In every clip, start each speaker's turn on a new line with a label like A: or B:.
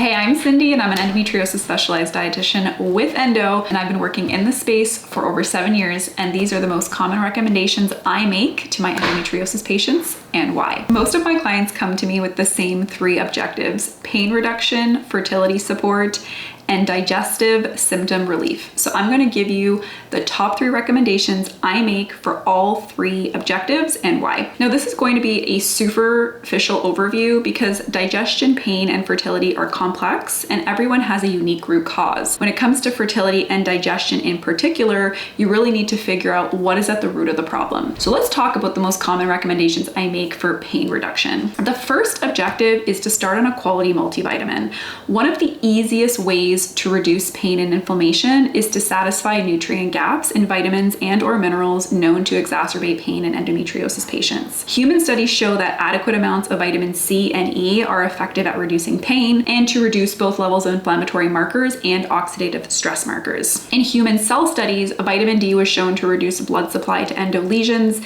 A: Hey, I'm Cindy and I'm an endometriosis specialized dietitian with Endo, and I've been working in this space for over 7 years, and these are the most common recommendations I make to my endometriosis patients and why. Most of my clients come to me with the same 3 objectives: pain reduction, fertility support, and digestive symptom relief. So I'm going to give you the top 3 recommendations I make for all 3 objectives and why. Now, this is going to be a superficial overview because digestion, pain, and fertility are complex and everyone has a unique root cause. When it comes to fertility and digestion in particular, you really need to figure out what is at the root of the problem. So let's talk about the most common recommendations I make for pain reduction. The first objective is to start on a quality multivitamin. One of the easiest ways to reduce pain and inflammation is to satisfy nutrient gaps in vitamins and or minerals known to exacerbate pain in endometriosis patients. Human studies show that adequate amounts of vitamin C and E are effective at reducing pain and to reduce both levels of inflammatory markers and oxidative stress markers. In human cell studies, vitamin D was shown to reduce blood supply to endo lesions,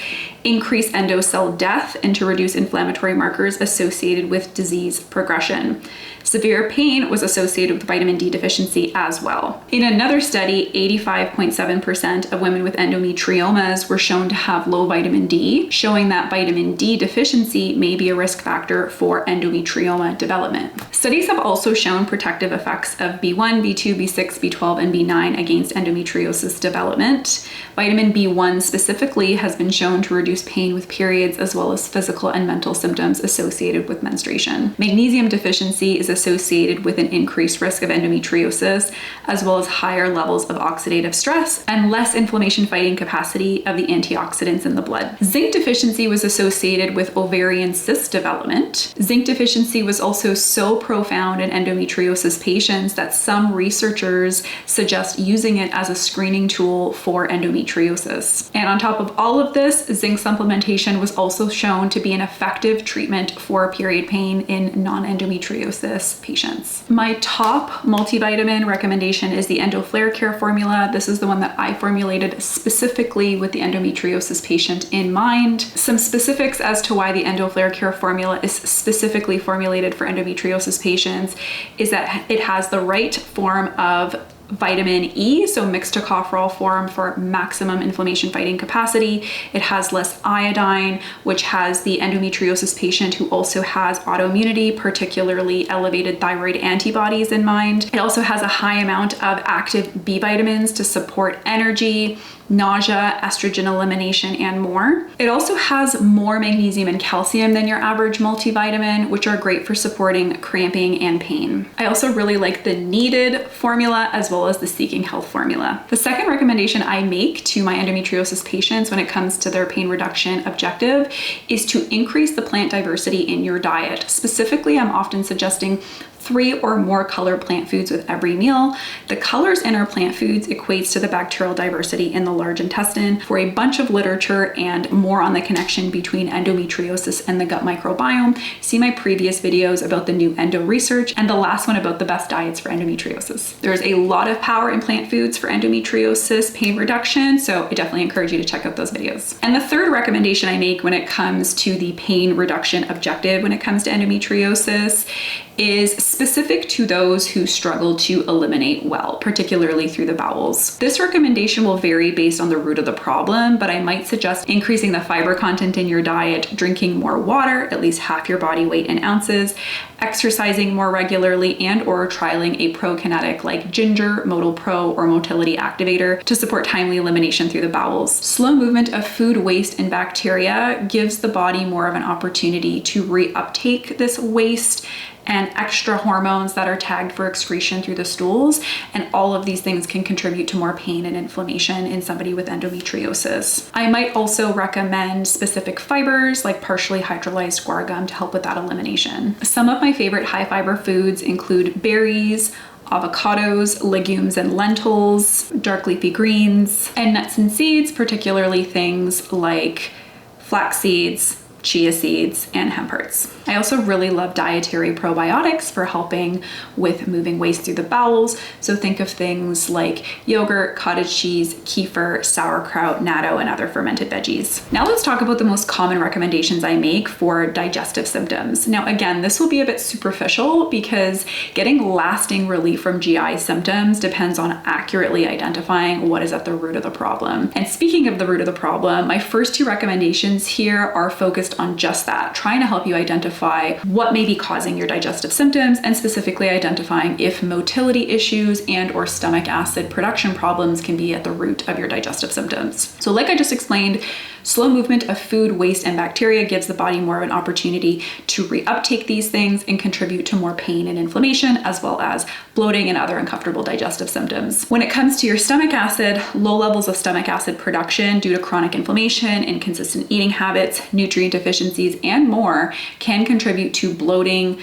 A: increase endo cell death, and to reduce inflammatory markers associated with disease progression. Severe pain was associated with vitamin D deficiency as well. In another study, 85.7% of women with endometriomas were shown to have low vitamin D, showing that vitamin D deficiency may be a risk factor for endometrioma development. Studies have also shown protective effects of B1, B2, B6, B12, and B9 against endometriosis development. Vitamin B1 specifically has been shown to reduce pain with periods as well as physical and mental symptoms associated with menstruation. Magnesium deficiency is associated with an increased risk of endometriosis, as well as higher levels of oxidative stress and less inflammation fighting capacity of the antioxidants in the blood. Zinc deficiency was associated with ovarian cyst development. Zinc deficiency was also so profound in endometriosis patients that some researchers suggest using it as a screening tool for endometriosis. And on top of all of this, zinc supplementation was also shown to be an effective treatment for period pain in non-endometriosis patients. My top multivitamin recommendation is the Endo Flare Care formula. This is the one that I formulated specifically with the endometriosis patient in mind. Some specifics as to why the Endo Flare Care formula is specifically formulated for endometriosis patients is that it has the right form of vitamin E, so mixed tocopherol form for maximum inflammation fighting capacity. It has less iodine, which has the endometriosis patient who also has autoimmunity, particularly elevated thyroid antibodies in mind. It also has a high amount of active B vitamins to support energy, nausea, estrogen elimination, and more. It also has more magnesium and calcium than your average multivitamin, which are great for supporting cramping and pain. I also really like the Needed formula as well as the Seeking Health formula. The second recommendation I make to my endometriosis patients when it comes to their pain reduction objective is to increase the plant diversity in your diet. Specifically, I'm often suggesting 3 or more color plant foods with every meal. The colors in our plant foods equates to the bacterial diversity in the large intestine. For a bunch of literature and more on the connection between endometriosis and the gut microbiome, see my previous videos about the new Endo research and the last one about the best diets for endometriosis. There's a lot of power in plant foods for endometriosis pain reduction, so I definitely encourage you to check out those videos. And the third recommendation I make when it comes to the pain reduction objective when it comes to endometriosis is specific to those who struggle to eliminate well, particularly through the bowels. This recommendation will vary based on the root of the problem, but I might suggest increasing the fiber content in your diet, drinking more water, at least half your body weight in ounces, exercising more regularly, and or trialing a prokinetic like ginger, Modal Pro, or motility activator to support timely elimination through the bowels. Slow movement of food waste and bacteria gives the body more of an opportunity to reuptake this waste and extra hormones that are tagged for excretion through the stools. And all of these things can contribute to more pain and inflammation in somebody with endometriosis. I might also recommend specific fibers like partially hydrolyzed guar gum to help with that elimination. Some of my favorite high fiber foods include berries, avocados, legumes and lentils, dark leafy greens, and nuts and seeds, particularly things like flax seeds, chia seeds, and hemp hearts. I also really love dietary probiotics for helping with moving waste through the bowels. So think of things like yogurt, cottage cheese, kefir, sauerkraut, natto, and other fermented veggies. Now let's talk about the most common recommendations I make for digestive symptoms. Now again, this will be a bit superficial because getting lasting relief from GI symptoms depends on accurately identifying what is at the root of the problem. And speaking of the root of the problem, my first two recommendations here are focused on just that, trying to help you identify what may be causing your digestive symptoms and specifically identifying if motility issues and or stomach acid production problems can be at the root of your digestive symptoms. So like I just explained, slow movement of food, waste, and bacteria gives the body more of an opportunity to reuptake these things and contribute to more pain and inflammation, as well as bloating and other uncomfortable digestive symptoms. When it comes to your stomach acid, low levels of stomach acid production due to chronic inflammation, inconsistent eating habits, nutrient deficiencies, and more can contribute to bloating,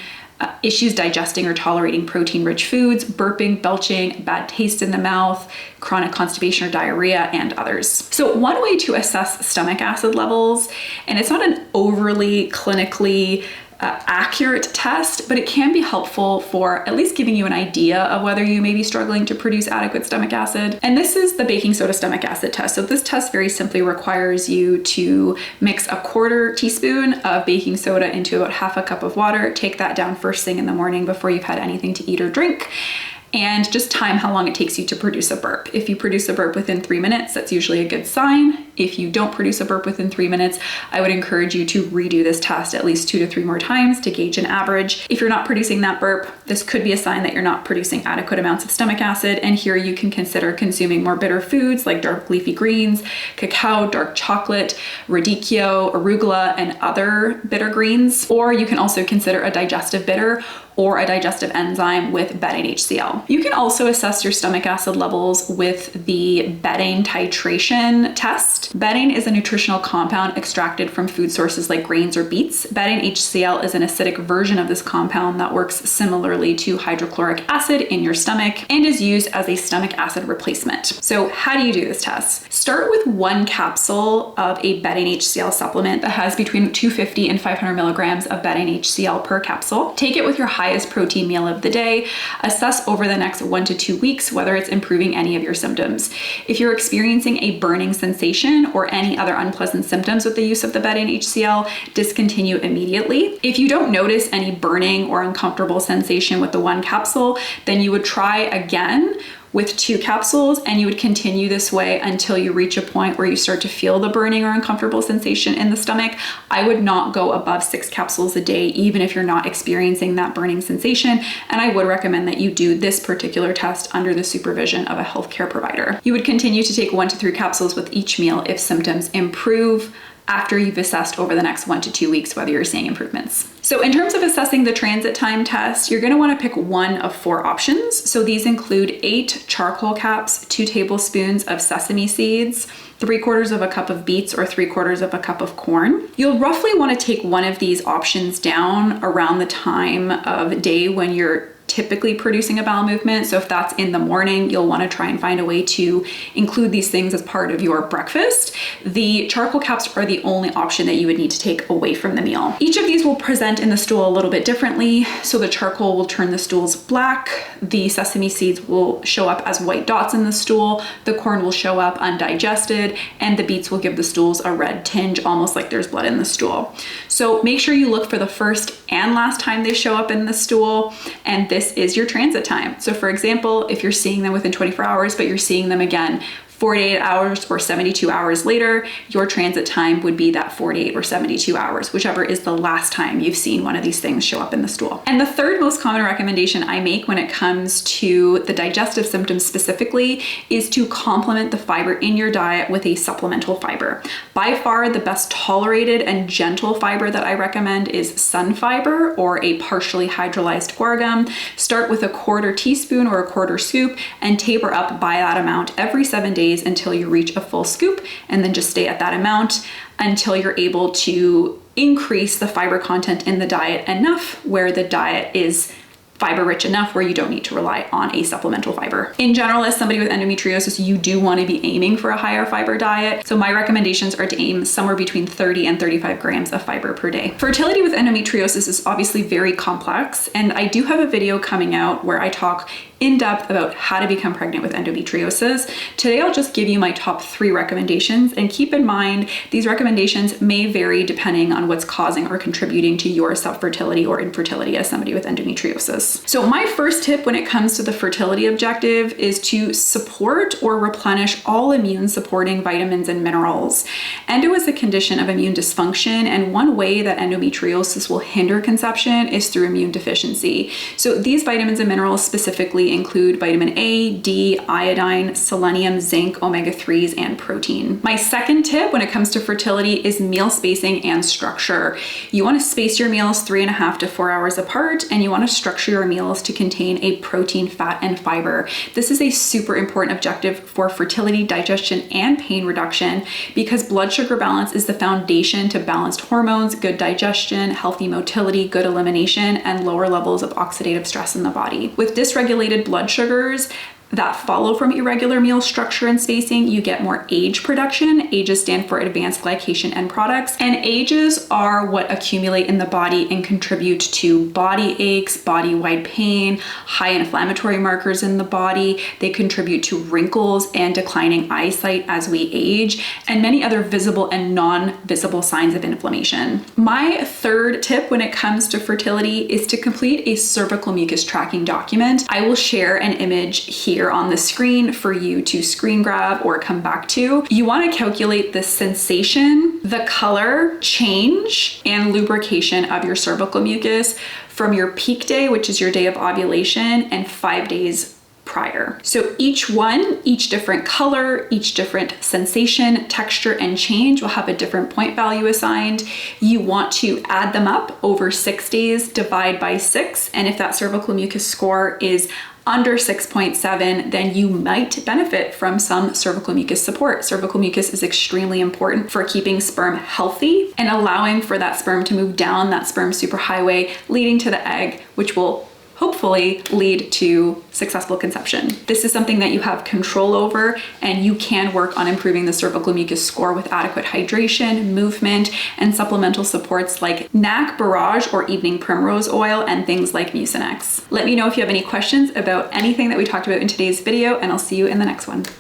A: issues digesting or tolerating protein-rich foods, burping, belching, bad taste in the mouth, chronic constipation or diarrhea, and others. So one way to assess stomach acid levels, and it's not an overly clinically accurate test, but it can be helpful for at least giving you an idea of whether you may be struggling to produce adequate stomach acid. And this is the baking soda stomach acid test. So this test very simply requires you to mix a 1/4 teaspoon of baking soda into about 1/2 cup of water, take that down first thing in the morning before you've had anything to eat or drink, and just time how long it takes you to produce a burp. If you produce a burp within 3 minutes, that's usually a good sign. If you don't produce a burp within 3 minutes, I would encourage you to redo this test at least 2 to 3 more times to gauge an average. If you're not producing that burp, this could be a sign that you're not producing adequate amounts of stomach acid, and here you can consider consuming more bitter foods like dark leafy greens, cacao, dark chocolate, radicchio, arugula, and other bitter greens. Or you can also consider a digestive bitter or a digestive enzyme with betaine HCl. You can also assess your stomach acid levels with the betaine titration test. Betaine is a nutritional compound extracted from food sources like grains or beets. Betaine HCl is an acidic version of this compound that works similarly to hydrochloric acid in your stomach and is used as a stomach acid replacement. So how do you do this test? Start with 1 capsule of a betaine HCl supplement that has between 250 and 500 milligrams of betaine HCl per capsule. Take it with your highest protein meal of the day. Assess over the next 1 to 2 weeks whether it's improving any of your symptoms. If you're experiencing a burning sensation or any other unpleasant symptoms with the use of the betaine HCl, discontinue immediately. If you don't notice any burning or uncomfortable sensation with the 1 capsule, then you would try again with 2 capsules, and you would continue this way until you reach a point where you start to feel the burning or uncomfortable sensation in the stomach. I would not go above 6 capsules a day, even if you're not experiencing that burning sensation. And I would recommend that you do this particular test under the supervision of a healthcare provider. You would continue to take 1 to 3 capsules with each meal if symptoms improve after you've assessed over the next 1 to 2 weeks whether you're seeing improvements. So in terms of assessing the transit time test, you're gonna wanna pick 1 of 4 options. So these include 8 charcoal caps, 2 tablespoons of sesame seeds, 3/4 of a cup of beets, or 3/4 of a cup of corn. You'll roughly wanna take one of these options down around the time of day when you're typically producing a bowel movement. So if that's in the morning, you'll want to try and find a way to include these things as part of your breakfast. The charcoal caps are the only option that you would need to take away from the meal. Each of these will present in the stool a little bit differently. So the charcoal will turn the stools black, the sesame seeds will show up as white dots in the stool, the corn will show up undigested, and the beets will give the stools a red tinge, almost like there's blood in the stool. So make sure you look for the first and last time they show up in the stool, and this is your transit time. So for example, if you're seeing them within 24 hours, but you're seeing them again 48 hours or 72 hours later, your transit time would be that 48 or 72 hours, whichever is the last time you've seen one of these things show up in the stool. And the third most common recommendation I make when it comes to the digestive symptoms specifically is to complement the fiber in your diet with a supplemental fiber. By far the best tolerated and gentle fiber that I recommend is sun fiber or a partially hydrolyzed guar gum. Start with a 1/4 teaspoon or a 1/4 scoop and taper up by that amount every 7 days until you reach a full scoop, and then just stay at that amount until you're able to increase the fiber content in the diet enough where the diet is fiber rich enough where you don't need to rely on a supplemental fiber. In general, as somebody with endometriosis, you do want to be aiming for a higher fiber diet. So my recommendations are to aim somewhere between 30 and 35 grams of fiber per day. Fertility with endometriosis is obviously very complex, and I do have a video coming out where I talk in depth about how to become pregnant with endometriosis. Today, I'll just give you my top 3 recommendations, and keep in mind, these recommendations may vary depending on what's causing or contributing to your self-fertility or infertility as somebody with endometriosis. So my first tip when it comes to the fertility objective is to support or replenish all immune supporting vitamins and minerals. Endo is a condition of immune dysfunction, and one way that endometriosis will hinder conception is through immune deficiency. So these vitamins and minerals specifically include vitamin A, D, iodine, selenium, zinc, omega-3s, and protein. My second tip when it comes to fertility is meal spacing and structure. You want to space your meals 3.5 to 4 hours apart, and you want to structure your meals to contain a protein, fat, and fiber. This is a super important objective for fertility, digestion, and pain reduction, because blood sugar balance is the foundation to balanced hormones, good digestion, healthy motility, good elimination, and lower levels of oxidative stress in the body. With dysregulated blood sugars that follow from irregular meal structure and spacing, you get more AGE production. AGEs stand for advanced glycation end products, and AGEs are what accumulate in the body and contribute to body aches, body-wide pain, high inflammatory markers in the body. They contribute to wrinkles and declining eyesight as we age, and many other visible and non-visible signs of inflammation. My third tip when it comes to fertility is to complete a cervical mucus tracking document. I will share an image here on the screen for you to screen grab or come back to. You want to calculate the sensation, the color change, and lubrication of your cervical mucus from your peak day, which is your day of ovulation, and 5 days prior. So each different color, each different sensation, texture, and change will have a different point value assigned. You want to add them up over 6 days, divide by 6, and if that cervical mucus score is under 6.7, then you might benefit from some cervical mucus support. Cervical mucus is extremely important for keeping sperm healthy and allowing for that sperm to move down that sperm superhighway, leading to the egg, which will hopefully lead to successful conception. This is something that you have control over, and you can work on improving the cervical mucus score with adequate hydration, movement, and supplemental supports like NAC Barrage or evening primrose oil, and things like Mucinex. Let me know if you have any questions about anything that we talked about in today's video, and I'll see you in the next one.